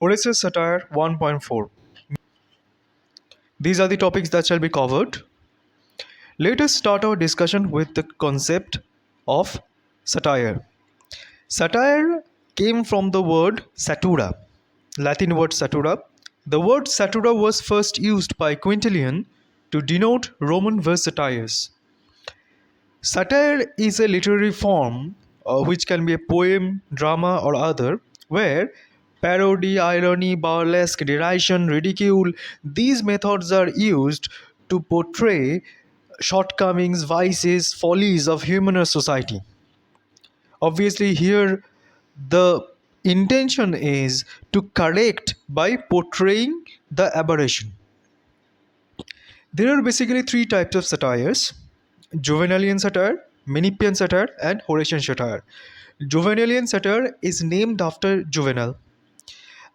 Horace Satire 1.4. These are the topics that shall be covered. Let us start our discussion with the concept of satire. Satire came from the word satura, Latin word satura. The word satura was first used by Quintilian to denote Roman verse satires. Satire is a literary form which can be a poem, drama, or other, where parody, irony, burlesque, derision, ridicule, these methods are used to portray shortcomings, vices, follies of human or society. Obviously, here the intention is to correct by portraying the aberration. There are basically three types of satires: Juvenalian satire, Menippean satire, and Horatian satire. Juvenalian satire is named after Juvenal.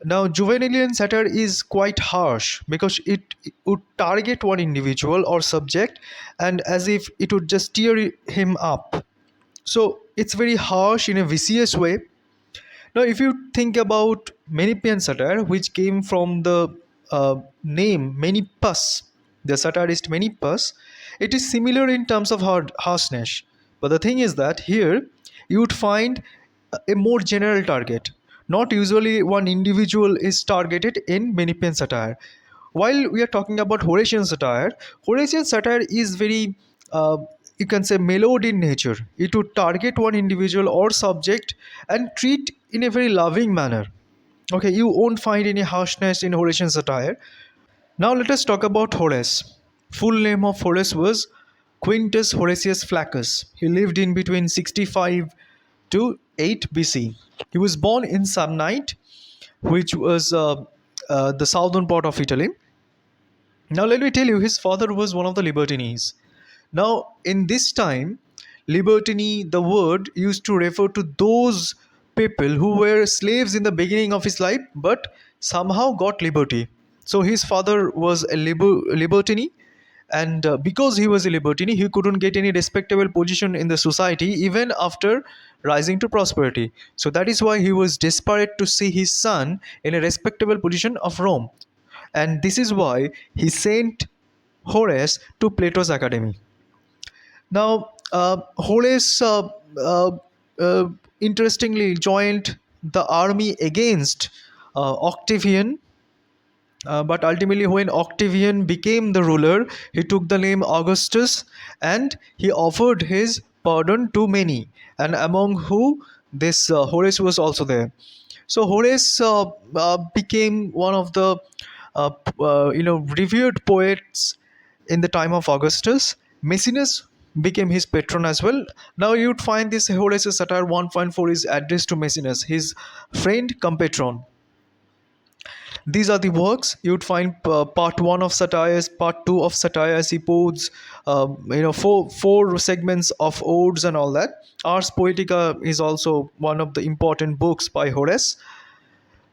Now, Juvenalian satire is quite harsh because it would target one individual or subject and as if it would just tear him up. So, it's very harsh in a vicious way. Now, if you think about Menippean satire, which came from the name Menippus, the satirist Menippus, it is similar in terms of harshness. But the thing is that here you would find a more general target. Not usually one individual is targeted in Menippean satire. While we are talking about Horatian satire is very, you can say, mellowed in nature. It would target one individual or subject and treat in a very loving manner. Okay, you won't find any harshness in Horatian satire. Now let us talk about Horace. Full name of Horace was Quintus Horatius Flaccus. He lived in between 65 to 8 BC. He was born in Samnite, which was the southern part of Italy. Now, let me tell you, his father was one of the libertines. Now, in this time, libertine, the word used to refer to those people who were slaves in the beginning of his life but somehow got liberty. So, his father was a libertine, and because he was a libertine, he couldn't get any respectable position in the society even after rising to prosperity. So, that is why he was desperate to see his son in a respectable position of Rome, and this is why he sent Horace to Plato's academy. Now, Horace interestingly joined the army against Octavian, but ultimately, when Octavian became the ruler, he took the name Augustus and he offered his pardon to many, and among who this Horace was also there. So Horace became one of the revered poets in the time of Augustus. Maecenas became his patron as well. Now you'd find this Horace's satire 1.4 is addressed to Maecenas, his friend cum patron. These are the works. You would find part one of satires, part two of satires, epodes, four segments of odes and all that. Ars Poetica is also one of the important books by Horace.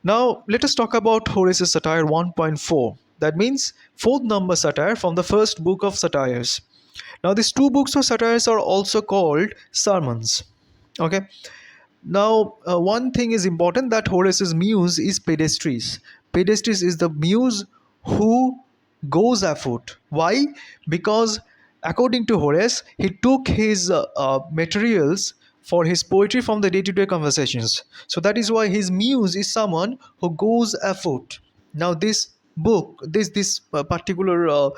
Now let us talk about Horace's satire 1.4. That means fourth number satire from the first book of satires. Now these two books of satires are also called sermons. Okay. Now, one thing is important, that Horace's muse is Pedestres. Pedestres is the muse who goes afoot. Why? Because according to Horace, he took his materials for his poetry from the day-to-day conversations. So that is why his muse is someone who goes afoot. Now, this book, this particular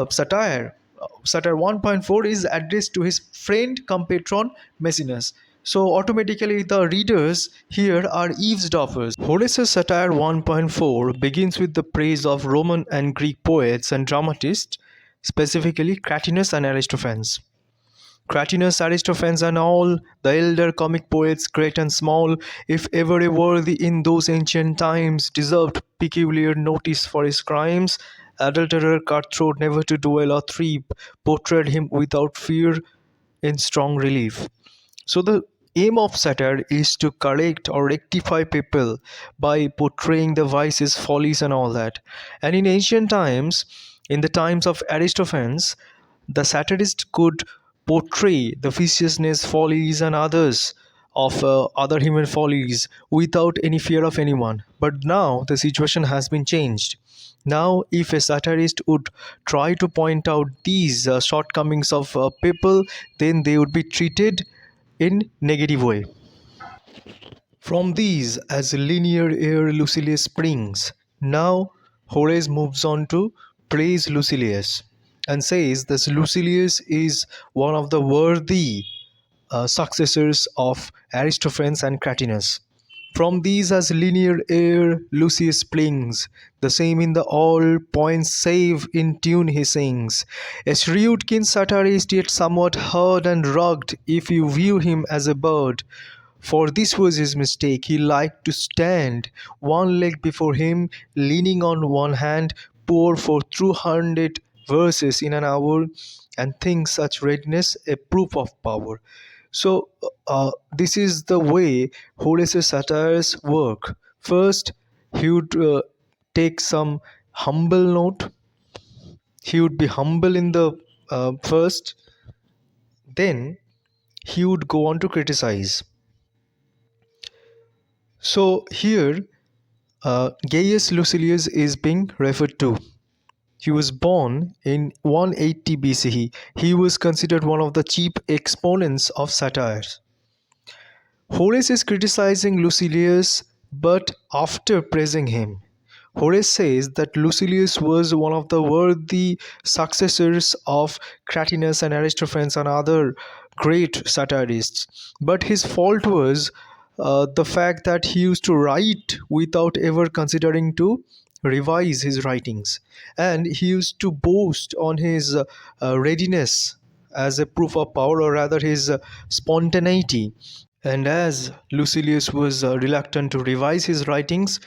satire 1.4 is addressed to his friend cum patron Maecenas. So automatically the readers here are eavesdroppers. Horace's satire 1.4 begins with the praise of Roman and Greek poets and dramatists, specifically Cratinus and Aristophanes. Cratinus, Aristophanes, and all the elder comic poets, great and small, if ever a worthy in those ancient times, deserved peculiar notice for his crimes. Adulterer, cutthroat, never to dwell or thrive, portrayed him without fear in strong relief. So the aim of satire is to correct or rectify people by portraying the vices, follies, and all that. And in ancient times, in the times of Aristophanes, the satirist could portray the viciousness, follies, and others of other human follies without any fear of anyone. But now the situation has been changed. Now, if a satirist would try to point out these shortcomings of people, then they would be treated in negative way. From these, as linear air Lucilius springs, now Horace moves on to praise Lucilius and says that Lucilius is one of the worthy successors of Aristophanes and Cratinus. From these as linear air Lucius springs, the same in the all points save in tune he sings. A shrewd keen satirist yet somewhat hard and rugged if you view him as a bird. For this was his mistake. He liked to stand, one leg before him, leaning on one hand, pour for 200 verses in an hour, and think such readiness a proof of power. So, this is the way Horace's satires work. First, he would take some humble note. He would be humble in the first, then he would go on to criticize. So here, Gaius Lucilius is being referred to. He was born in 180 BCE. He was considered one of the chief exponents of satires. Horace is criticizing Lucilius, but after praising him. Horace says that Lucilius was one of the worthy successors of Cratinus and Aristophanes and other great satirists. But his fault was the fact that he used to write without ever considering to revise his writings. And he used to boast on his readiness as a proof of power, or rather his spontaneity. And as Lucilius was reluctant to revise his writings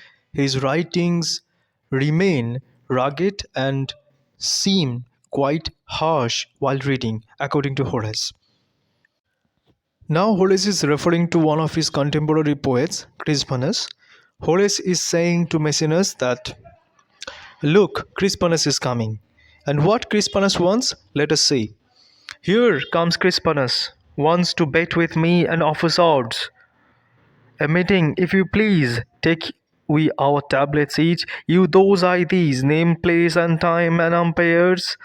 remain rugged and seem quite harsh while reading, according to Horace. Now, Horace is referring to one of his contemporary poets, Crispinus. Horace is saying to Maecenas that, look, Crispinus is coming. And what Crispinus wants, let us see. Here comes Crispinus, wants to bet with me and offers odds. A meeting, if you please. Take we our tablets each, you those, I these, name, place, and time, and umpires.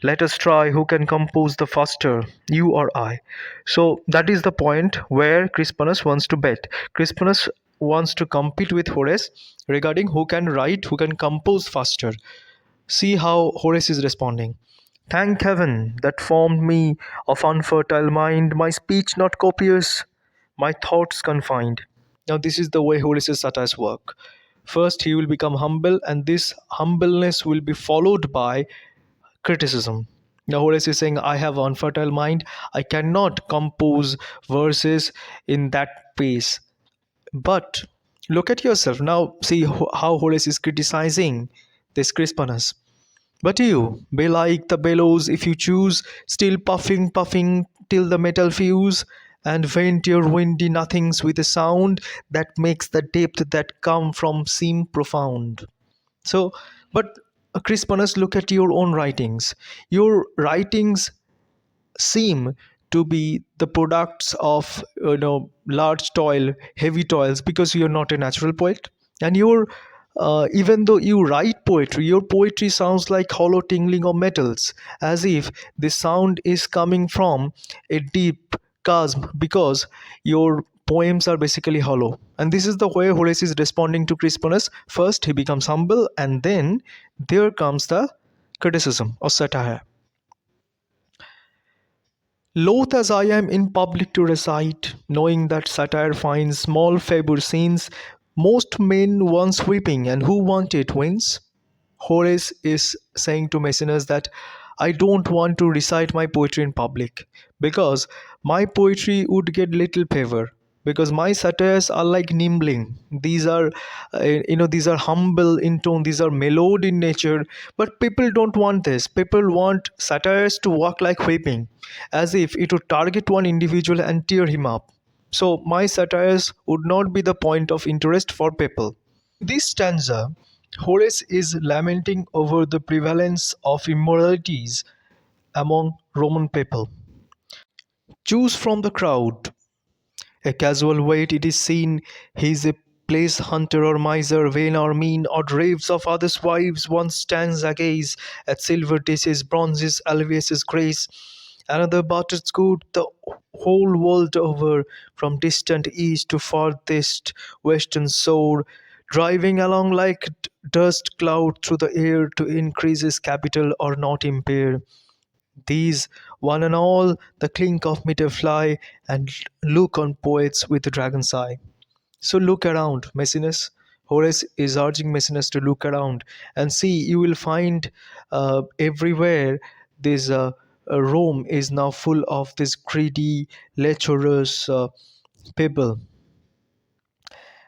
Let us try who can compose the faster, you or I. So that is the point where Crispinus wants to bet. Crispinus wants to compete with Horace regarding who can write, who can compose faster. See how Horace is responding. Thank heaven that formed me of unfertile mind, my speech not copious, my thoughts confined. Now, this is the way Horace's satires work. First, he will become humble, and this humbleness will be followed by criticism. Now, Horace is saying, I have unfertile mind, I cannot compose verses in that pace. But look at yourself. Now, see how Horace is criticizing this Crispinus. But you, be like the bellows if you choose, still puffing, puffing till the metal fuse, and vent your windy nothings with a sound that makes the depth that come from seem profound. So, but Crispinus, look at your own writings. Your writings seem to be the products of large toil, heavy toils, because you're not a natural poet, and you're even though you write poetry, your poetry sounds like hollow tingling of metals, as if the sound is coming from a deep chasm, because your poems are basically hollow. And this is the way Horace is responding to Crispinus. First he becomes humble, and then there comes the criticism or satire. Loath as I am in public to recite, knowing that satire finds small favor scenes, most men once weeping, and who want it wins. Horace is saying to Maecenas that I don't want to recite my poetry in public because my poetry would get little favor, because my satires are like nimbling. These are these are humble in tone, these are mellowed in nature, but people don't want this. People want satires to walk like whipping, as if it would target one individual and tear him up. So my satires would not be the point of interest for people. This stanza, Horace is lamenting over the prevalence of immoralities among Roman people. Choose from the crowd A casual wait, it is seen, he's a place hunter or miser, vain or mean, or raves of others' wives. One stands agaze at silver dishes, bronzes, Alvius's grace. Another butters good the whole world over, from distant east to farthest western shore, driving along like dust cloud through the air to increase his capital or not impair. These, one and all, the clink of meter fly, and look on poets with the dragon's eye. So look around, Maecenas. Horace is urging Maecenas to look around and see. You will find everywhere this Rome is now full of this greedy, lecherous people,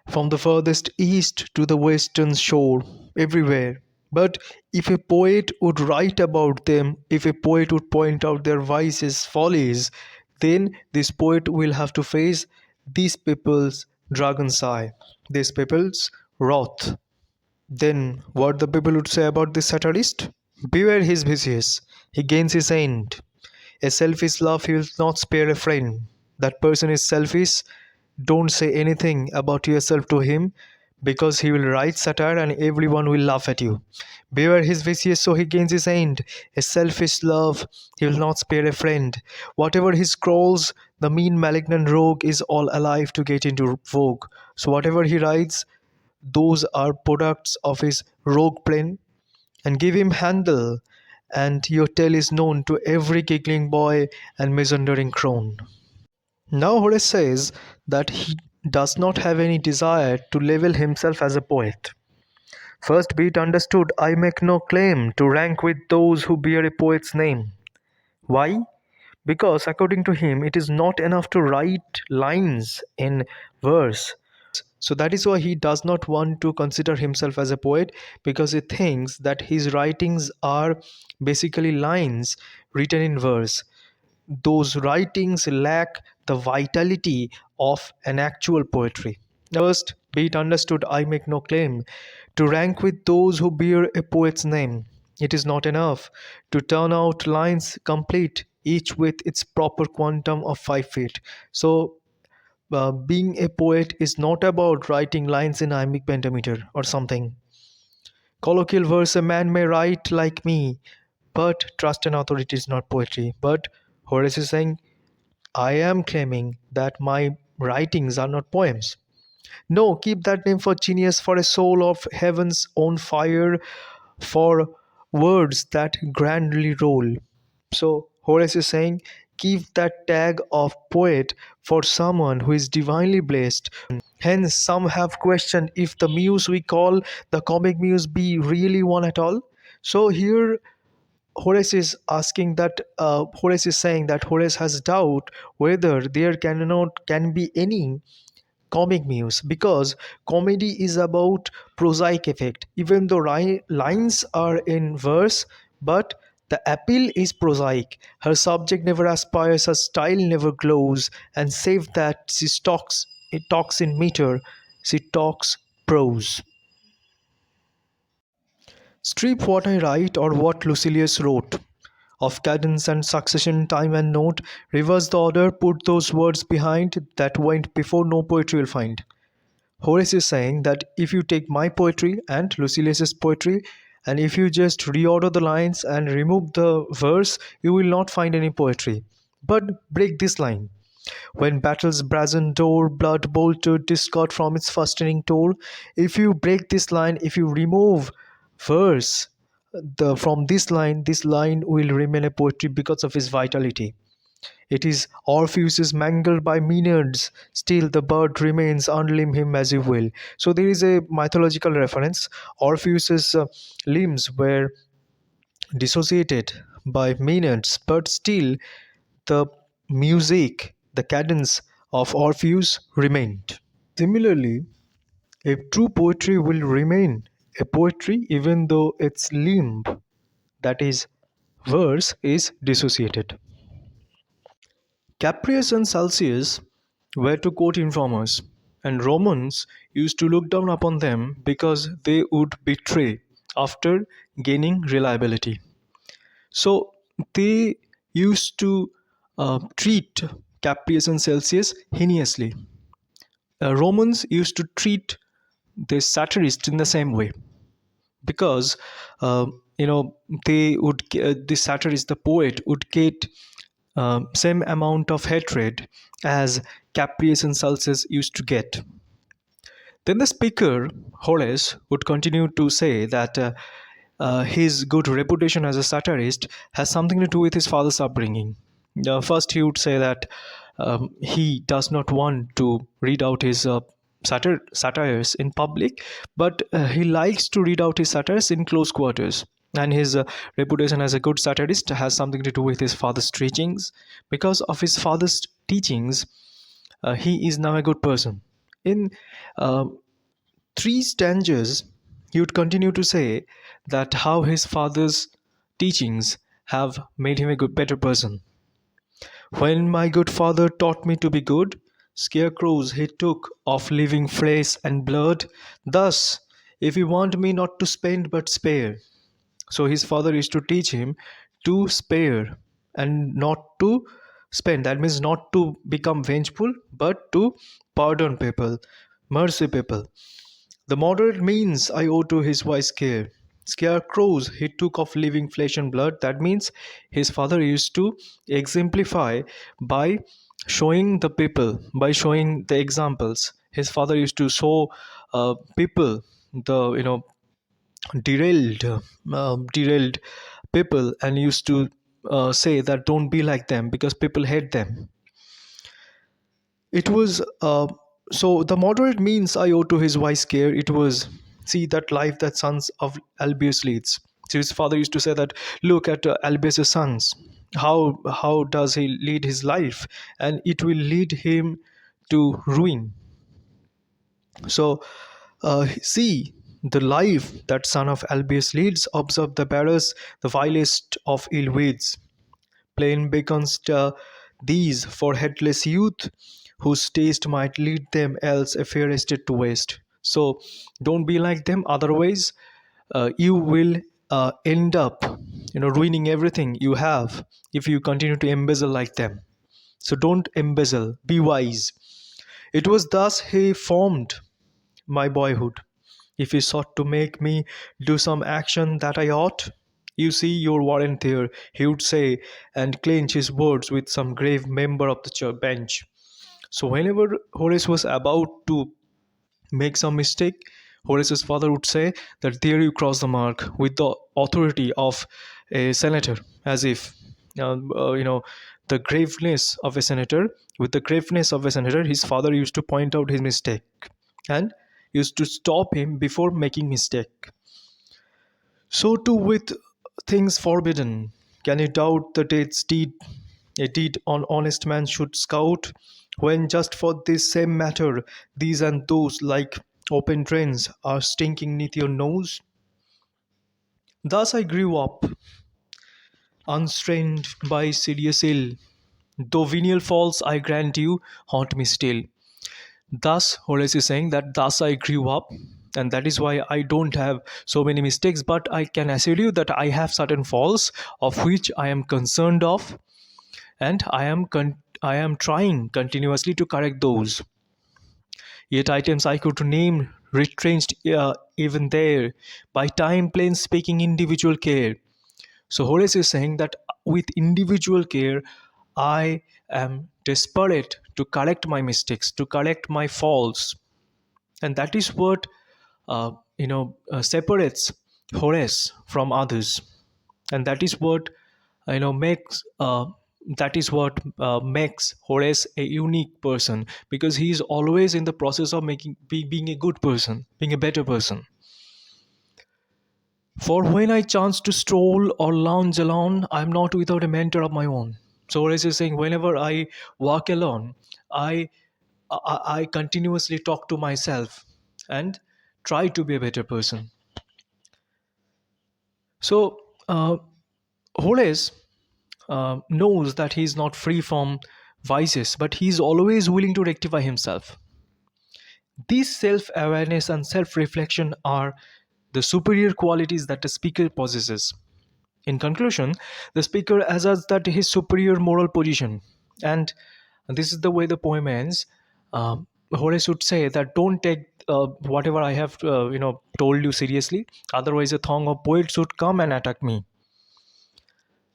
from the furthest east to the western shore, everywhere. But if a poet would write about them, if a poet would point out their vices, follies, then this poet will have to face these people's dragon's eye, these people's wrath. Then what the people would say about this satirist? Beware his vicious, he gains his end. A selfish love he will not spare a friend. That person is selfish. Don't say anything about yourself to him, because he will write satire and everyone will laugh at you. Beware his vicious, so he gains his end. A selfish love, he will not spare a friend. Whatever he scrawls, the mean malignant rogue is all alive to get into vogue. So whatever he writes, those are products of his rogue brain, and give him handle, and your tale is known to every giggling boy and misandering crone. Now Horace says that he does not have any desire to label himself as a poet. First be it understood, I make no claim to rank with those who bear a poet's name. Why? Because according to him, it is not enough to write lines in verse. So that is why he does not want to consider himself as a poet, because he thinks that his writings are basically lines written in verse. Those writings lack the vitality of an actual poetry. First, be it understood, I make no claim to rank with those who bear a poet's name. It is not enough to turn out lines complete, each with its proper quantum of 5 feet. So, being a poet is not about writing lines in iambic pentameter or something. Colloquial verse a man may write like me, but trust and authority is not poetry. But Horace is saying, I am claiming that my writings are not poems. No, keep that name for genius, for a soul of heaven's own fire, for words that grandly roll. So Horace is saying, keep that tag of poet for someone who is divinely blessed. Hence, some have questioned if the muse we call the comic muse be really one at all. So here Horace is asking that Horace is saying that Horace has doubt whether there can be any comic muse, because comedy is about prosaic effect. Even though lines are in verse, but the appeal is prosaic. Her subject never aspires, her style never glows, and save that it talks in meter, she talks prose. Strip what I write or what Lucilius wrote of cadence and succession, time and note, reverse the order, put those words behind that went before, no poetry will find. Horace is saying that if you take my poetry and Lucilius's poetry, and if you just reorder the lines and remove the verse, you will not find any poetry. But break this line. When battle's brazen door, blood bolted discord from its fastening toll. If you break this line, if you remove verse from this line will remain a poetry because of its vitality. It is Orpheus is mangled by Maenads, still the bird remains, unlimb him as you will. So there is a mythological reference. Orpheus's limbs were dissociated by Maenads, but still the music, the cadence of Orpheus remained. Similarly, a true poetry will remain a poetry even though its limb, that is, verse, is dissociated. Caprius and Celsius were to court informers, and Romans used to look down upon them because they would betray after gaining reliability. So they used to treat Caprius and Celsius heinously. Romans used to treat the satirist in the same way because uh, you know they would the satirist, the poet, would get same amount of hatred as Caprius and Celsius used to get. Then the speaker, Horace, would continue to say that his good reputation as a satirist has something to do with his father's upbringing. First, he would say that he does not want to read out his satires in public, but he likes to read out his satires in close quarters. And his reputation as a good satirist has something to do with his father's teachings. Because of his father's teachings, he is now a good person. In uh, three stanzas, he would continue to say that how his father's teachings have made him a better person. When my good father taught me to be good, scarecrows he took of living flesh and blood. Thus, if you want me not to spend but spare. So his father used to teach him to spare and not to spend. That means not to become vengeful, but to pardon people, mercy people. The moderate means I owe to his wise care. Scarecrows he took of living flesh and blood. That means his father used to exemplify by showing the people, by showing the examples. His father used to show people, the derailed people, and used to say that don't be like them because people hate them. It was so the moderate means I owe to his wise care. It was see that life that sons of Albius leads. So his father used to say that look at Albius' sons. How does he lead his life, and it will lead him to ruin. So see the life that son of Albius leads. Observe the bearers, the vilest of ill weeds. Plain beacons these for headless youth, whose taste might lead them else a fair estate to waste. So don't be like them, otherwise you will end up ruining everything you have if you continue to embezzle like them. So don't embezzle, be wise. It was thus he formed my boyhood. If he sought to make me do some action that I ought, you see your warrant there, he would say, and clench his words with some grave member of the bench. So, whenever Horace was about to make some mistake, Horace's father would say that there you cross the mark with the authority of a senator, as if, the graveness of a senator, with the graveness of a senator, his father used to point out his mistake and used to stop him before making mistake. So too with things forbidden. Can you doubt the deed's deed? A deed on honest man should scout, when just for this same matter, these and those like open drains are stinking neath your nose? Thus I grew up, unstrained by serious ill. Though venial faults, I grant you, haunt me still. Thus, Horace is saying that thus I grew up, and that is why I don't have so many mistakes. But I can assure you that I have certain faults of which I am concerned of, and I am trying continuously to correct those. Yet items I could name retrenched even there by time plain speaking individual care. So Horace is saying that with individual care, I am desperate to correct my mistakes, to correct my faults, and that is what separates Horace from others, and that is what makes Horace a unique person, because he is always in the process of being a good person, being a better person. For when I chance to stroll or lounge alone, I am not without a mentor of my own. So Horace is saying, whenever I walk alone, I I continuously talk to myself and try to be a better person. So Horace knows that he is not free from vices, but he is always willing to rectify himself. These self awareness and self reflection are the superior qualities that the speaker possesses. In conclusion, the speaker asserts that his superior moral position and And this is the way the poem ends. Horace would say that don't take whatever I have told you seriously, otherwise a throng of poets would come and attack me.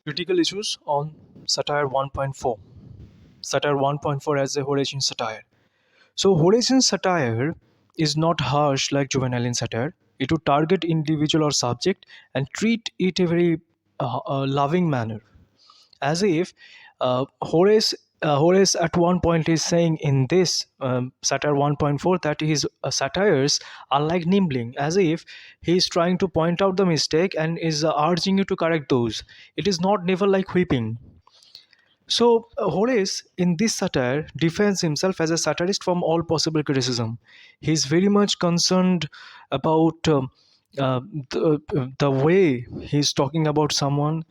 Critical issues on Satire 1.4. Satire 1.4 as a Horatian satire. So Horatian satire is not harsh like Juvenalian satire. It would target individual or subject and treat it a very loving manner, as if Horace at one point is saying in this satire 1.4 that his satires are like nimbling, as if he is trying to point out the mistake and is urging you to correct those. It is not never like whipping. So, Horace, in this satire, defends himself as a satirist from all possible criticism. He is very much concerned about uh, the way he's talking about someone,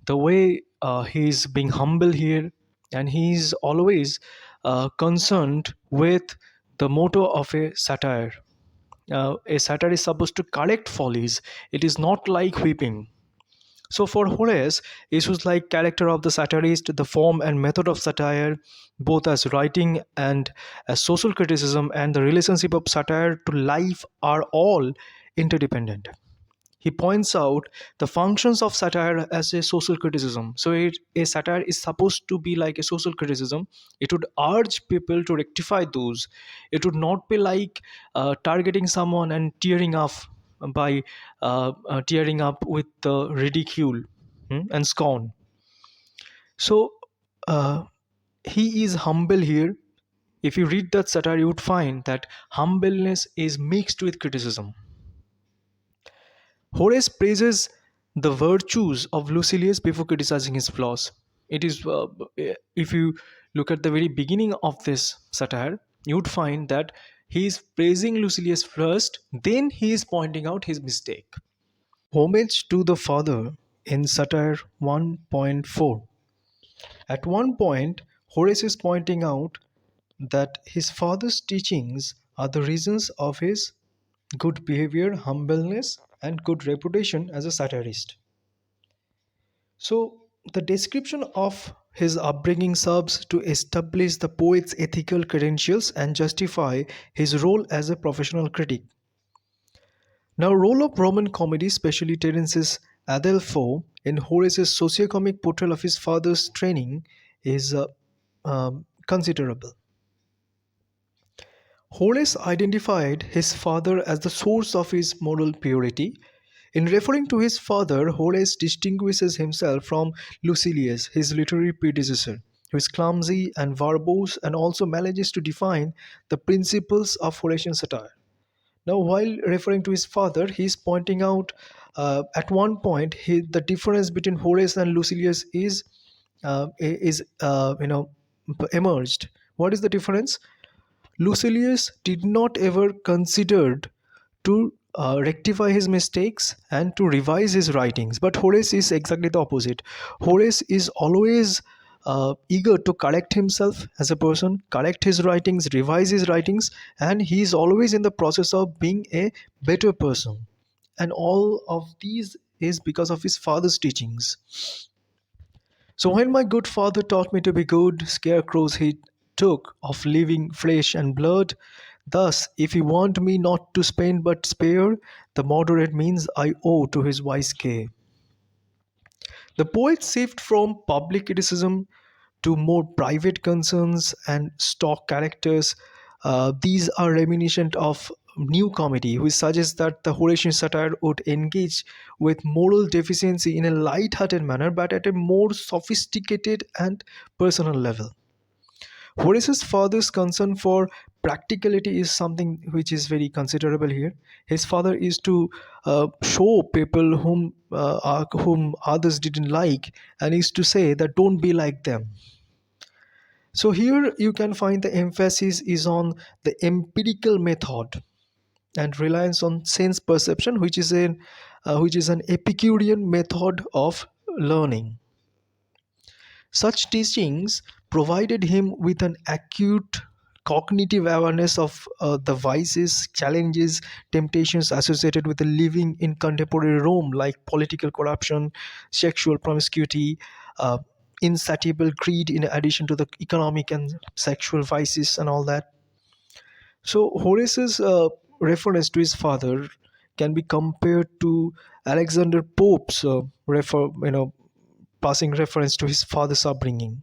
the way he's being humble here, and he's always concerned with the motto of a satire. A satire is supposed to correct follies, it is not like whipping. So for Horace, issues like character of the satirist, the form and method of satire, both as writing and as social criticism, and the relationship of satire to life are all interdependent. He points out the functions of satire as a social criticism. So a satire is supposed to be like a social criticism. It would urge people to rectify those. It would not be like targeting someone and tearing up by tearing up with the ridicule and scorn. So uh, he is humble here. If you read that satire, you would find that humbleness is mixed with criticism. Horace praises the virtues of Lucilius before criticizing his flaws. It is, if you look at the very beginning of this satire, you would find that he is praising Lucilius first, then he is pointing out his mistake. Homage to the father in satire 1.4. At one point, Horace is pointing out that his father's teachings are the reasons of his good behavior, humbleness, and good reputation as a satirist. So, the description of his upbringing serves to establish the poet's ethical credentials and justify his role as a professional critic. Now, role of Roman comedy, especially Terence's Adelpho, in Horace's sociocomic portrayal of his father's training, is considerable. Horace identified his father as the source of his moral purity. In referring to his father, Horace distinguishes himself from Lucilius, his literary predecessor, who is clumsy and verbose and also manages to define the principles of Horatian satire. Now, while referring to his father, he is pointing out at one point the difference between Horace and Lucilius is emerged. What is the difference? Lucilius did not ever considered to rectify his mistakes and to revise his writings, but Horace is exactly the opposite. Horace is always eager to correct himself as a person, correct his writings, revise his writings, and he is always in the process of being a better person. And all of these is because of his father's teachings. So when my good father taught me to be good, scarecrows he took of living flesh and blood. Thus, if he want me not to spend but spare, the moderate means I owe to his wise care. The poet shift from public criticism to more private concerns and stock characters. These are reminiscent of new comedy, which suggests that the Horatian satire would engage with moral deficiency in a light-hearted manner, but at a more sophisticated and personal level. Horace's father's concern for practicality is something which is very considerable here. His father is to show people whom others didn't like, and is to say that don't be like them. So here you can find the emphasis is on the empirical method and reliance on sense perception, which is an Epicurean method of learning. Such teachings provided him with an acute cognitive awareness of the vices, challenges, temptations associated with the living in contemporary Rome, like political corruption, sexual promiscuity, uh, insatiable greed in addition to the economic and sexual vices and all that. So Horace's reference to his father can be compared to Alexander Pope's passing reference to his father's upbringing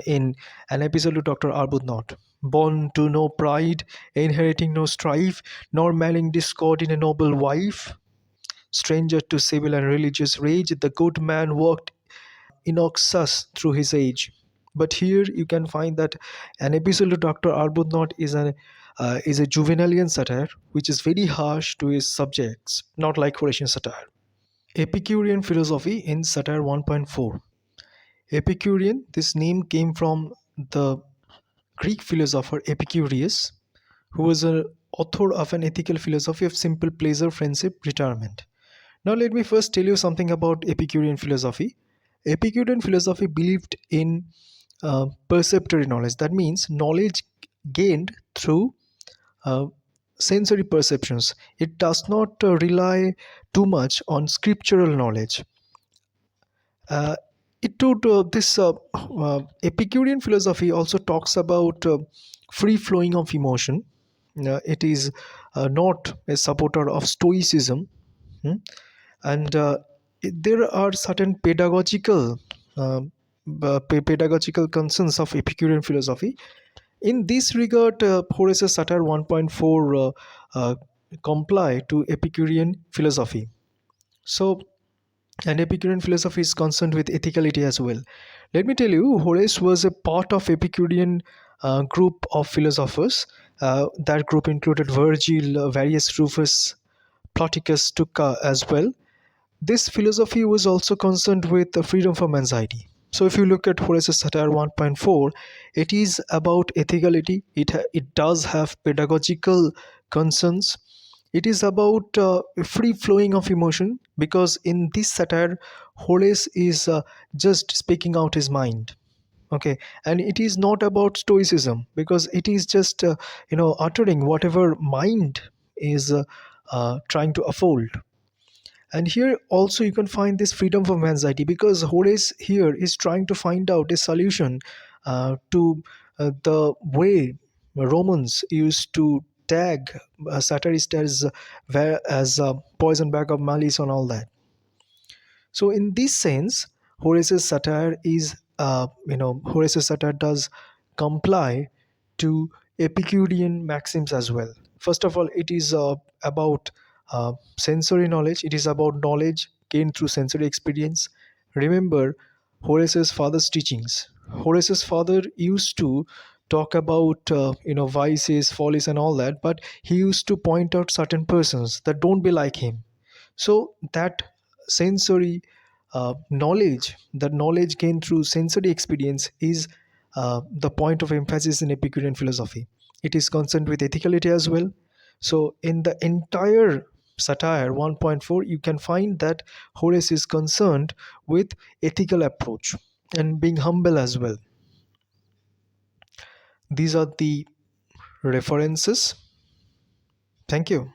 in an episode of Dr. Arbuthnot. Born to no pride, inheriting no strife, nor marrying discord in a noble wife, stranger to civil and religious rage, the good man walked innoxious through his age. But here you can find that an episode of Dr. Arbuthnot is a Juvenalian satire which is very harsh to his subjects, not like Horatian satire. Epicurean philosophy in satire 1.4. Epicurean, this name came from the Greek philosopher Epicurus, who was an author of an ethical philosophy of simple pleasure, friendship, retirement. Now, let me first tell you something about Epicurean philosophy. Epicurean philosophy believed in perceptory knowledge. That means knowledge gained through uh, sensory perceptions. It does not rely too much on scriptural knowledge. Uh, this Epicurean philosophy also talks about free flowing of emotion. It is not a supporter of Stoicism, hmm? and there are certain pedagogical concerns of Epicurean philosophy. In this regard, Horace's Satire 1.4 uh, comply to Epicurean philosophy. So, and Epicurean philosophy is concerned with ethicality as well. Let me tell you, Horace was a part of Epicurean group of philosophers. That group included Virgil, various Rufus, Ploticus, Tucca as well. This philosophy was also concerned with the freedom from anxiety. So, if you look at Horace's Satire 1.4, it is about ethicality. It does have pedagogical concerns. It is about free flowing of emotion, because in this satire, Horace is just speaking out his mind. Okay, and it is not about stoicism, because it is just uttering whatever mind is trying to unfold. And here also you can find this freedom from anxiety, because Horace here is trying to find out a solution to the way Romans used to tag satirists as poison bag of malice and all that. So in this sense, Horace's satire does comply to Epicurean maxims as well. First of all, it is about sensory knowledge. It is about knowledge gained through sensory experience. Remember Horace's father's teachings. Horace's father used to talk about vices, follies, and all that, but he used to point out certain persons that don't be like him. So that sensory knowledge, that knowledge gained through sensory experience, is the point of emphasis in Epicurean philosophy. It is concerned with ethicality as well. So in the entire satire 1.4, you can find that Horace is concerned with ethical approach and being humble as well. These are the references. Thank you.